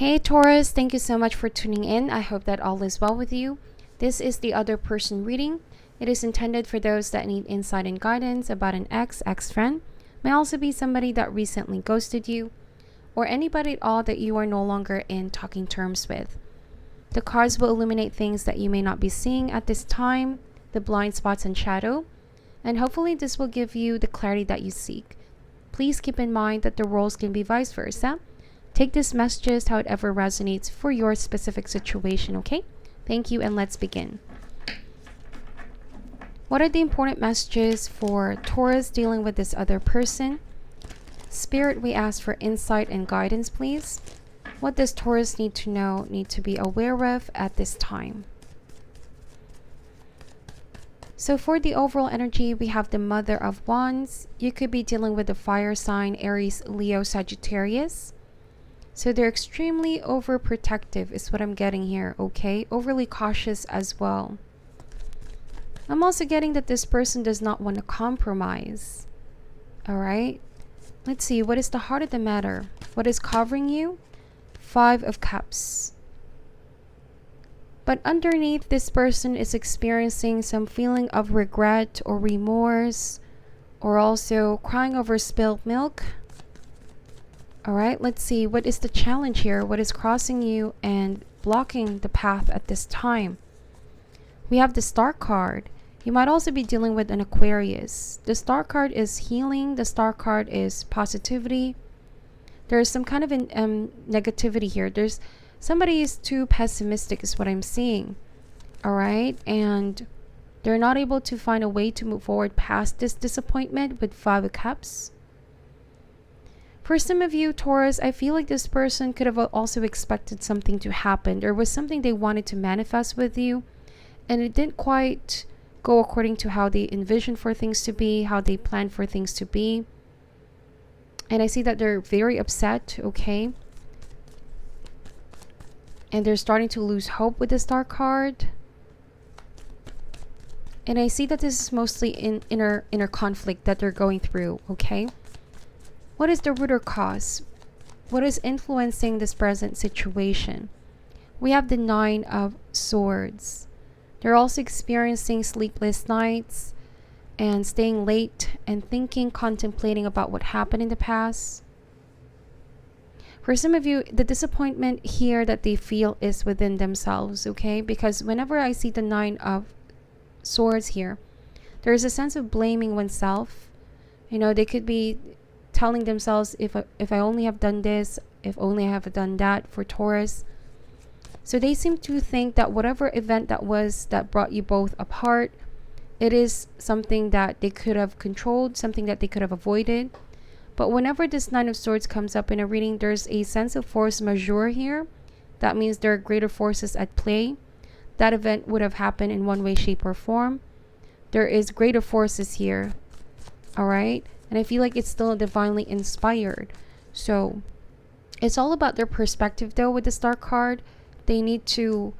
Hey Taurus, thank you so much for tuning in. I hope that all is well with you. This is the other person reading. It is intended for those that need insight and guidance about an ex-friend. May also be somebody that recently ghosted you, or anybody at all that you are no longer in talking terms with. The cards will illuminate things that you may not be seeing at this time, the blind spots and shadow, and hopefully this will give you the clarity that you seek. Please keep in mind that the roles can be vice versa. Take these messages however resonates for your specific situation, okay? Thank you, and let's begin. What are the important messages for Taurus dealing with this other person? Spirit, we ask for insight and guidance, please. What does Taurus need to know, need to be aware of at this time? So for the overall energy, we have the Mother of Wands. You could be dealing with the fire sign, Aries, Leo, Sagittarius. So they're extremely overprotective is what I'm getting here, okay? Overly cautious as well. I'm also getting that this person does not want to compromise. All right? Let's see, what is the heart of the matter? What is covering you? Five of Cups. But underneath, this person is experiencing some feeling of regret or remorse, or also crying over spilled milk. All right, let's see. What is the challenge here? What is crossing you and blocking the path at this time? We have the Star card. You might also be dealing with an Aquarius. The Star card is healing. The Star card is positivity. There's some kind of negativity here. There's somebody is too pessimistic is what I'm seeing. All right, and they're not able to find a way to move forward past this disappointment with Five of Cups. For some of you, Taurus, I feel like this person could have also expected something to happen. There was something they wanted to manifest with you, and it didn't quite go according to how they envisioned for things to be, how they planned for things to be. And I see that they're very upset, okay? And they're starting to lose hope with the Star card. And I see that this is mostly in inner conflict that they're going through, okay? What is the root or cause? What is influencing this present situation? We have the Nine of Swords. They're also experiencing sleepless nights and staying late and thinking, contemplating about what happened in the past. For some of you, the disappointment here that they feel is within themselves, okay? Because whenever I see the Nine of Swords here, there is a sense of blaming oneself. You know, they could be telling themselves, if I only have done this, if only I have done that, for Taurus. So they seem to think that whatever event that was that brought you both apart, it is something that they could have controlled, something that they could have avoided. But whenever this Nine of Swords comes up in a reading, there's a sense of force majeure here. That means there are greater forces at play. That event would have happened in one way, shape, or form. There is greater forces here. All right? And I feel like it's still divinely inspired. So it's all about their perspective, though, with the Star card. They need to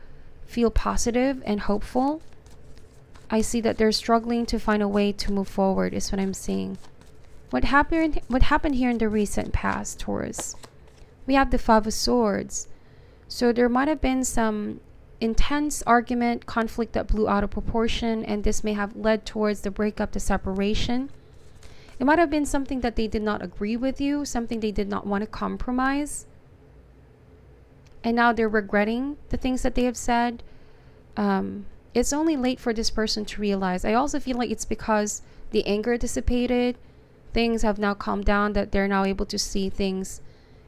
feel positive and hopeful. I see that they're struggling to find a way to move forward, is what I'm seeing. What happened here in the recent past, Taurus? We have the Five of Swords. So there might have been some intense argument, conflict that blew out of proportion, and this may have led towards the breakup, the separation. It might have been something that they did not agree with you, something they did not want to compromise. And now they're regretting the things that they have said. It's only late for this person to realize. I also feel like it's because the anger dissipated. Things have now calmed down, that they're now able to see things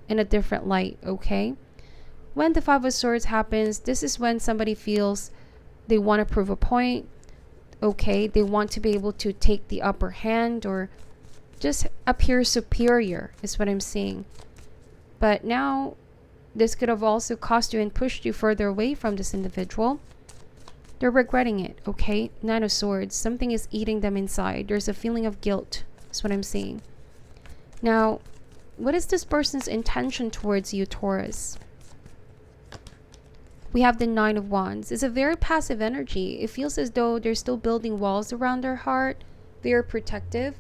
in a different light, okay? When the Five of Swords happens, this is when somebody feels they want to prove a point, okay? They want to be able to take the upper hand or just appear superior, is what I'm seeing. But now this could have also cost you and pushed you further away from this individual. They're regretting it, okay? Nine of Swords. Something is eating them inside. There's a feeling of guilt, is what I'm seeing. Now, what is this person's intention towards you, Taurus? We have the Nine of Wands. It's a very passive energy. It feels as though they're still building walls around their heart. Very protective.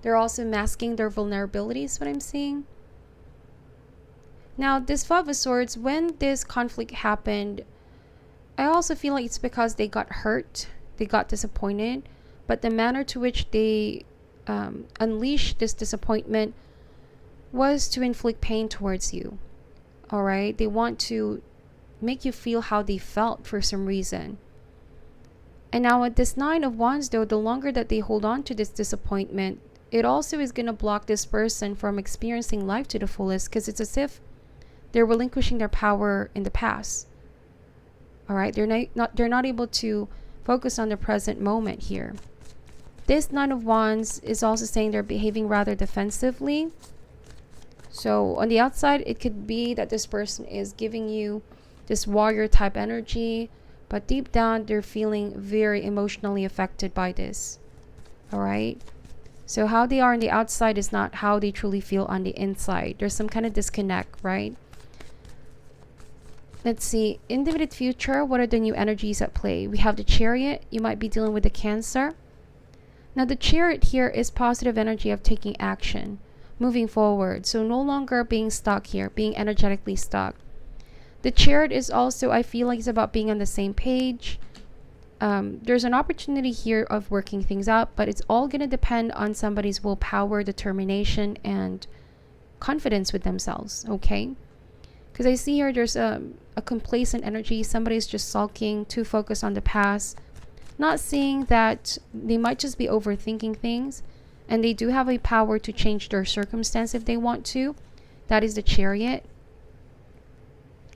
They're also masking their vulnerabilities, what I'm seeing. Now, this Five of Swords, when this conflict happened, I also feel like it's because they got hurt, they got disappointed, but the manner to which they unleashed this disappointment was to inflict pain towards you. All right, they want to make you feel how they felt for some reason. And now at this Nine of Wands, though, the longer that they hold on to this disappointment, it also is going to block this person from experiencing life to the fullest, because it's as if they're relinquishing their power in the past. All right, they're not able to focus on the present moment here. This Nine of Wands is also saying they're behaving rather defensively. So on the outside, it could be that this person is giving you this warrior type energy, but deep down, they're feeling very emotionally affected by this. All right. So how they are on the outside is not how they truly feel on the inside. There's some kind of disconnect, right? Let's see. In the immediate future, what are the new energies at play? We have the Chariot. You might be dealing with the Cancer. Now, the Chariot here is positive energy of taking action, moving forward. So no longer being stuck here, being energetically stuck. The Chariot is also, I feel like, it's about being on the same page. There's an opportunity here of working things out, but it's all going to depend on somebody's willpower, determination, and confidence with themselves, okay? Because I see here there's a complacent energy. Somebody's just sulking, too focused on the past, not seeing that they might just be overthinking things, and they do have a power to change their circumstance if they want to. That is the Chariot.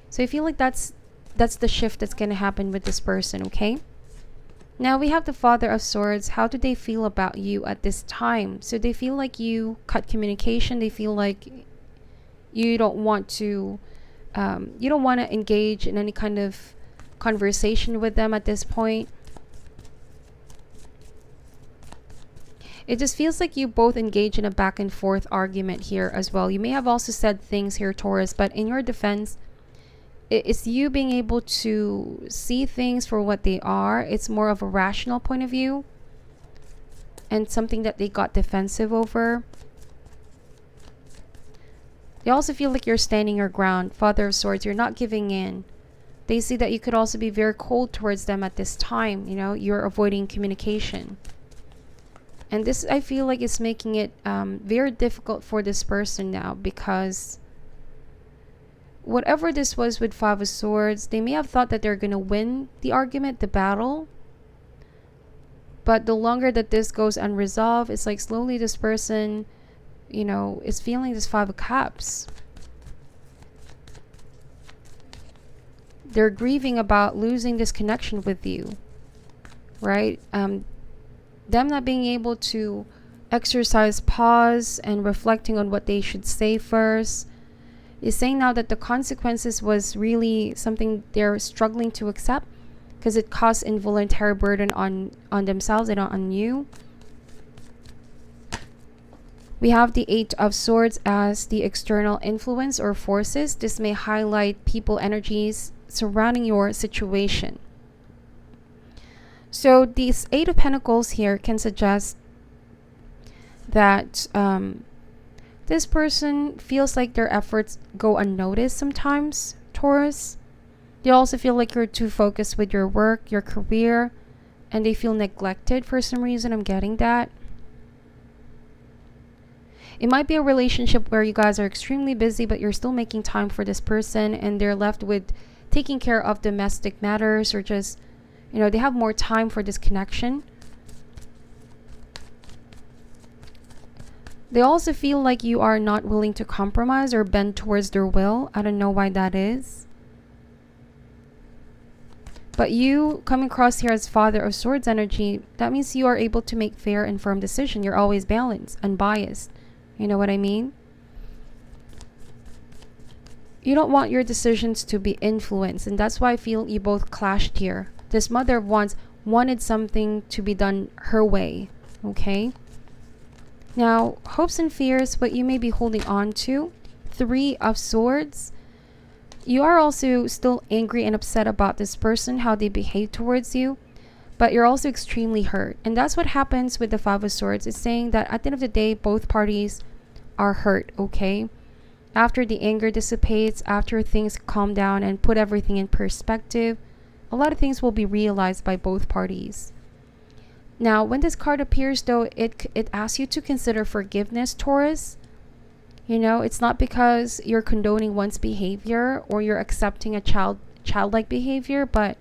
So I feel like that's the shift that's going to happen with this person, okay? Now we have the Father of Swords. How do they feel about you at this time? So they feel like you cut communication. They feel like you don't want to engage in any kind of conversation with them at this point. It just feels like you both engage in a back and forth argument here as well. You may have also said things here, Taurus, but in your defense, it's you being able to see things for what they are. It's more of a rational point of view and something that they got defensive over. They also feel like you're standing your ground. Father of Swords, you're not giving in. They see that you could also be very cold towards them at this time. You know, you're avoiding communication. And this, I feel like, is making it very difficult for this person now, because whatever this was with Five of Swords, they may have thought that they're going to win the argument, the battle. But the longer that this goes unresolved, it's like slowly this person, you know, is feeling this Five of Cups. They're grieving about losing this connection with you, right? Them not being able to exercise pause and reflecting on what they should say first, is saying now that the consequences was really something they're struggling to accept, because it caused involuntary burden on themselves and on you. We have the Eight of Swords as the external influence or forces. This may highlight people energies surrounding your situation. So these Eight of Pentacles here can suggest that this person feels like their efforts go unnoticed sometimes, Taurus. They also feel like you're too focused with your work, your career, and they feel neglected for some reason. I'm getting that. It might be a relationship where you guys are extremely busy, but you're still making time for this person, and they're left with taking care of domestic matters, or just, you know, they have more time for this connection. They also feel like you are not willing to compromise or bend towards their will. I don't know why that is. But you coming across here as Father of Swords energy, that means you are able to make fair and firm decisions. You're always balanced, unbiased. You know what I mean? You don't want your decisions to be influenced, and that's why I feel you both clashed here. This Mother of Wands wanted something to be done her way, okay? Now, hopes and fears, what you may be holding on to. Three of Swords. You are also still angry and upset about this person, how they behave towards you, but you're also extremely hurt. And that's what happens with the Five of Swords. It's saying that at the end of the day, both parties are hurt, okay? After the anger dissipates, after things calm down and put everything in perspective, a lot of things will be realized by both parties. Now, when this card appears, though, it asks you to consider forgiveness, Taurus. You know, it's not because you're condoning one's behavior or you're accepting a childlike behavior, but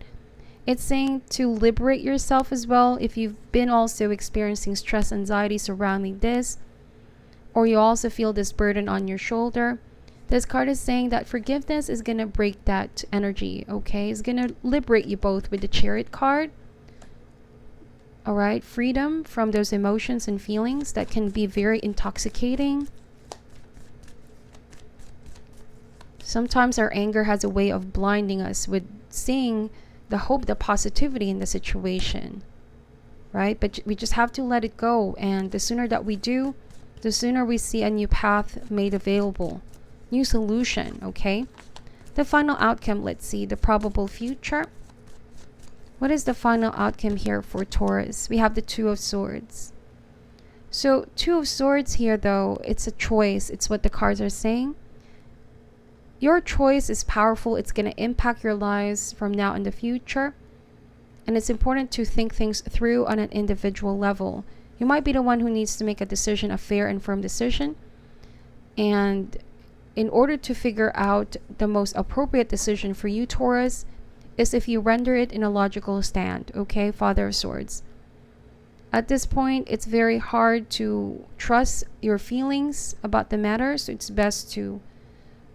it's saying to liberate yourself as well if you've been also experiencing stress, anxiety surrounding this, or you also feel this burden on your shoulder. This card is saying that forgiveness is going to break that energy, okay? It's going to liberate you both with the Chariot card. All right, freedom from those emotions and feelings that can be very intoxicating. Sometimes our anger has a way of blinding us with seeing the hope, the positivity in the situation, right? But we just have to let it go. And the sooner that we do, the sooner we see a new path made available, new solution, okay? The final outcome, let's see, the probable future. What is the final outcome here for Taurus? We have the Two of Swords. So Two of Swords here, though, it's a choice. It's what the cards are saying. Your choice is powerful. It's going to impact your lives from now in the future. And it's important to think things through on an individual level. You might be the one who needs to make a decision, a fair and firm decision. And in order to figure out the most appropriate decision for you, Taurus, is if you render it in a logical stand, okay, Father of Swords. At this point, it's very hard to trust your feelings about the matter, so it's best to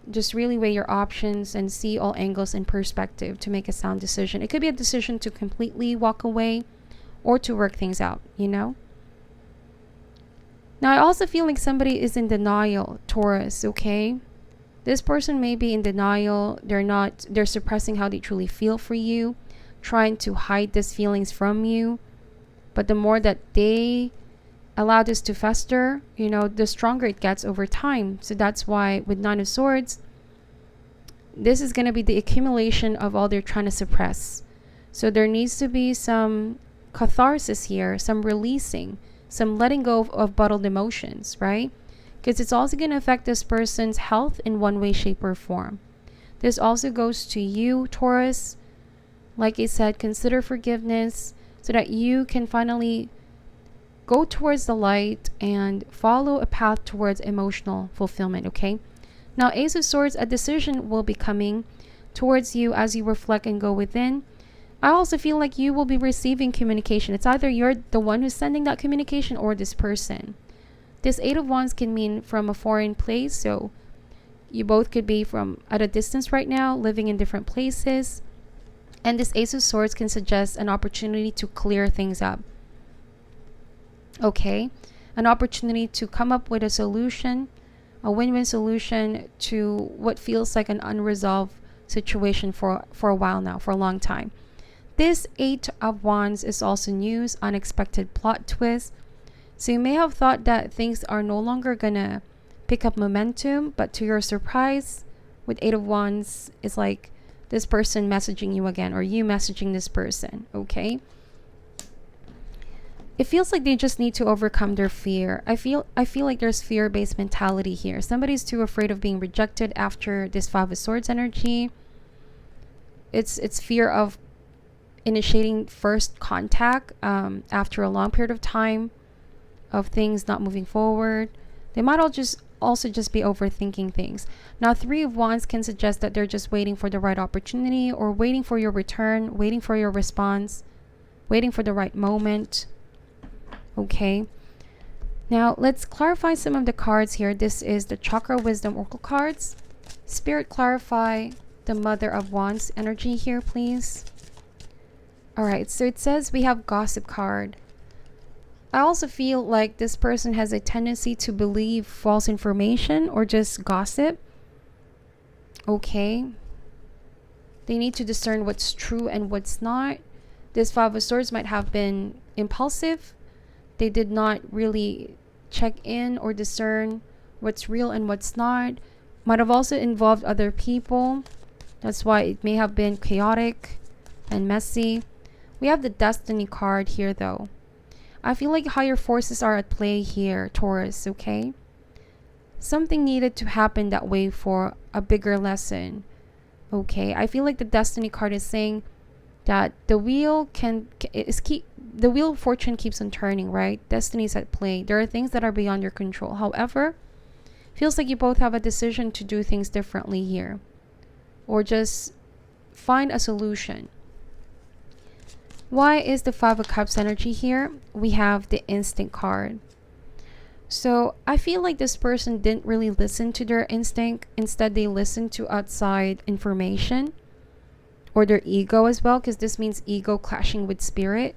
just really weigh your options and see all angles in perspective to make a sound decision. It could be a decision to completely walk away or to work things out, you know? Now, I also feel like somebody is in denial, Taurus, okay? This person may be in denial. They're suppressing how they truly feel for you, trying to hide these feelings from you. But the more that they allow this to fester, you know, the stronger it gets over time. So that's why with Nine of Swords, this is going to be the accumulation of all they're trying to suppress. So there needs to be some catharsis here, some releasing, some letting go of bottled emotions, right? Because it's also going to affect this person's health in one way, shape, or form. This also goes to you, Taurus. Like I said, consider forgiveness so that you can finally go towards the light and follow a path towards emotional fulfillment, okay? Now, Ace of Swords, a decision will be coming towards you as you reflect and go within. I also feel like you will be receiving communication. It's either you're the one who's sending that communication or this person. This Eight of Wands can mean from a foreign place, so you both could be from at a distance right now, living in different places. And this Ace of Swords can suggest an opportunity to clear things up. Okay, an opportunity to come up with a solution, a win-win solution to what feels like an unresolved situation for a while now, for a long time. This Eight of Wands is also news, unexpected plot twist. So you may have thought that things are no longer gonna pick up momentum, but to your surprise, with Eight of Wands, it's like this person messaging you again, or you messaging this person, okay? It feels like they just need to overcome their fear. I feel like there's fear-based mentality here. Somebody's too afraid of being rejected after this Five of Swords energy. It's fear of initiating first contact after a long period of time of things not moving forward. They might also just be overthinking things. Now, Three of Wands can suggest that they're just waiting for the right opportunity, or waiting for your return, waiting for your response, waiting for the right moment. Okay. Now, let's clarify some of the cards here. This is the Chakra Wisdom Oracle cards. Spirit, clarify the Mother of Wands energy here, please. All right. So it says we have Gossip card. I also feel like this person has a tendency to believe false information or just gossip. Okay. They need to discern what's true and what's not. This Five of Swords might have been impulsive. They did not really check in or discern what's real and what's not. Might have also involved other people. That's why it may have been chaotic and messy. We have the Destiny card here, though. I feel like higher forces are at play here, Taurus, okay? Something needed to happen that way for a bigger lesson. Okay, I feel like the Destiny card is saying that the wheel the wheel of fortune keeps on turning, right? Destiny's at play. There are things that are beyond your control. However, feels like you both have a decision to do things differently here, or just find a solution. Why is the Five of Cups energy here? We have the instinct card. So I feel like this person didn't really listen to their instinct. Instead, they listened to outside information or their ego as well, because this means ego clashing with spirit.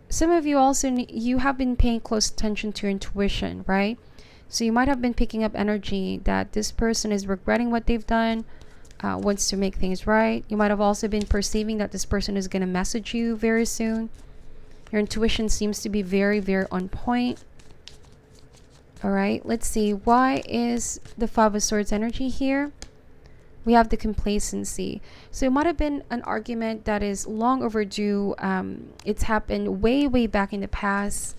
Some of you also, you have been paying close attention to your intuition, right? So you might have been picking up energy that this person is regretting what they've done, wants to make things right. You might have also been perceiving that this person is going to message you very soon. Your intuition seems to be very, very on point. All right, let's see. Why is the Five of Swords energy here? We have the complacency. So it might have been an argument that is long overdue. It's happened way, way back in the past.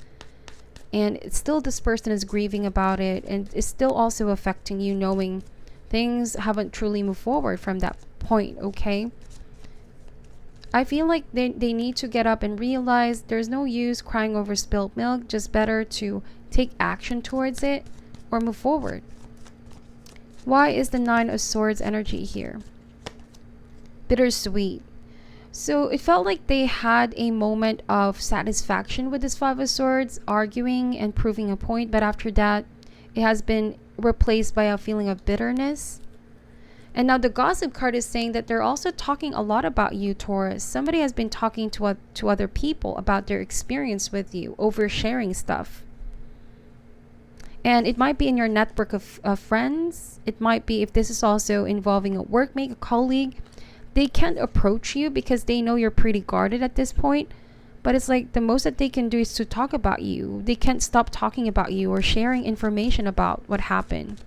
And it's still, this person is grieving about it. And it's still also affecting you, knowing things haven't truly moved forward from that point, okay? I feel like they need to get up and realize there's no use crying over spilled milk. Just better to take action towards it or move forward. Why is the Nine of Swords energy here? Bittersweet. So it felt like they had a moment of satisfaction with this Five of Swords, arguing and proving a point. But after that, it has been replaced by a feeling of bitterness. And now the Gossip card is saying that they're also talking a lot about you, Taurus. Somebody has been talking to other people about their experience with you, oversharing stuff. And it might be in your network of friends. It might be, if this is also involving a workmate, a colleague, they can't approach you because they know you're pretty guarded at this point. But it's like the most that they can do is to talk about you. They can't stop talking about you or sharing information about what happened.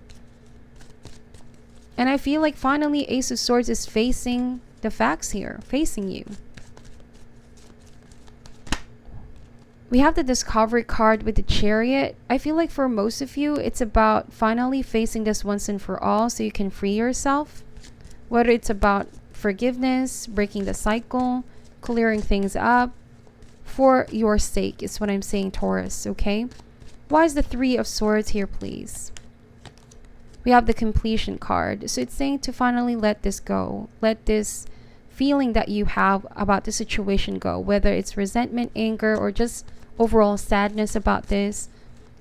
And I feel like finally Ace of Swords is facing the facts here, facing you. We have the Discovery card with the Chariot. I feel like for most of you, it's about finally facing this once and for all so you can free yourself. Whether it's about forgiveness, breaking the cycle, clearing things up, for your sake is what I'm saying, Taurus, okay? Why is the Three of Swords here, please? We have the Completion card. So it's saying to finally let this go. Let this feeling that you have about the situation go. Whether it's resentment, anger, or just overall sadness about this.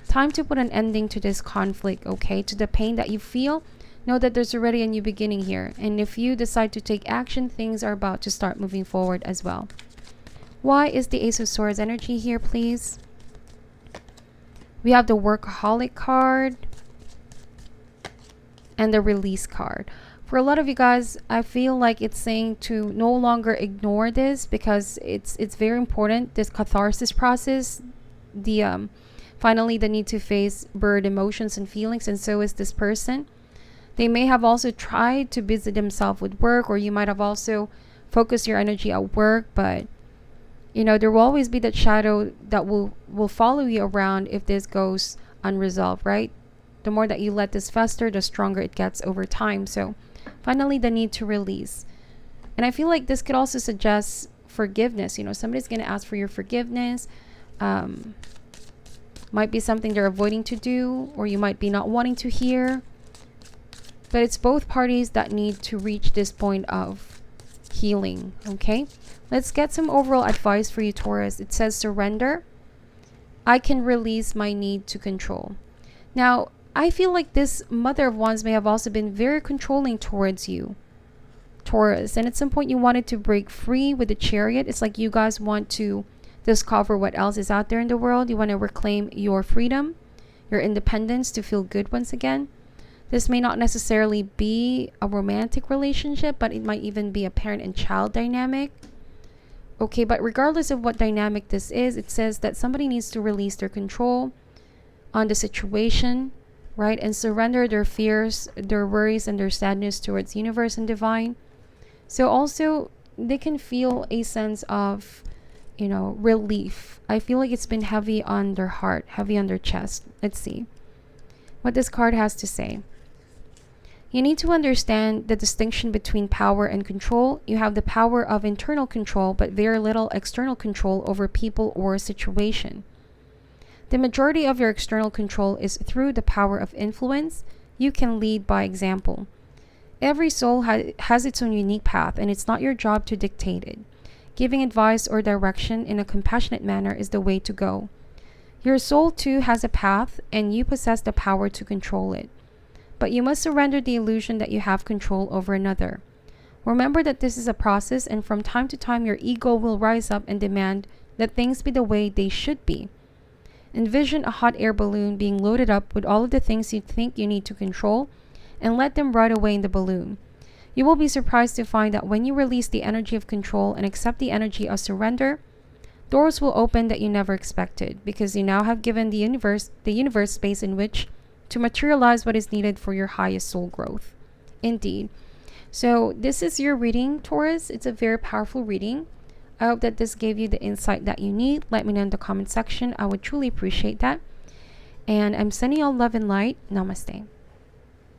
Time to put an ending to this conflict, okay? To the pain that you feel. Know that there's already a new beginning here. And if you decide to take action, things are about to start moving forward as well. Why is the Ace of Swords energy here, please? We have the Workaholic card and the Release card. For a lot of you guys, I feel like it's saying to no longer ignore this because it's very important, this catharsis process, the finally the need to face bird emotions and feelings, and so is this person. They may have also tried to busy themselves with work, or you might have also focused your energy at work, but you know, there will always be that shadow that will follow you around if this goes unresolved, right? The more that you let this fester, the stronger it gets over time. So finally, the need to release. And I feel like this could also suggest forgiveness. You know, somebody's going to ask for your forgiveness. Might be something they're avoiding to do, or you might be not wanting to hear. But it's both parties that need to reach this point of healing, okay? Let's get some overall advice for you, Taurus. It says surrender. I can release my need to control. Now, I feel like this Mother of Wands may have also been very controlling towards you, Taurus. And at some point you wanted to break free with the Chariot. It's like you guys want to discover what else is out there in the world. You want to reclaim your freedom, your independence, to feel good once again. This may not necessarily be a romantic relationship, but it might even be a parent and child dynamic. Okay, but regardless of what dynamic this is, it says that somebody needs to release their control on the situation, right? And surrender their fears, their worries, and their sadness towards universe and divine. So also, they can feel a sense of, you know, relief. I feel like it's been heavy on their heart, heavy on their chest. Let's see. what this card has to say. You need to understand the distinction between power and control. You have the power of internal control, but very little external control over people or a situation. The majority of your external control is through the power of influence. You can lead by example. Every soul has its own unique path, and it's not your job to dictate it. Giving advice or direction in a compassionate manner is the way to go. Your soul too has a path, and you possess the power to control it. But you must surrender the illusion that you have control over another. Remember that this is a process, and from time to time your ego will rise up and demand that things be the way they should be. Envision a hot air balloon being loaded up with all of the things you think you need to control, and let them ride away in the balloon. You will be surprised to find that when you release the energy of control and accept the energy of surrender, doors will open that you never expected, because you now have given the universe space in which to materialize what is needed for your highest soul growth. Indeed. So this is your reading, Taurus. It's a very powerful reading. I hope that this gave you the insight that you need. Let me know in the comment section. I would truly appreciate that. And I'm sending you all love and light. Namaste.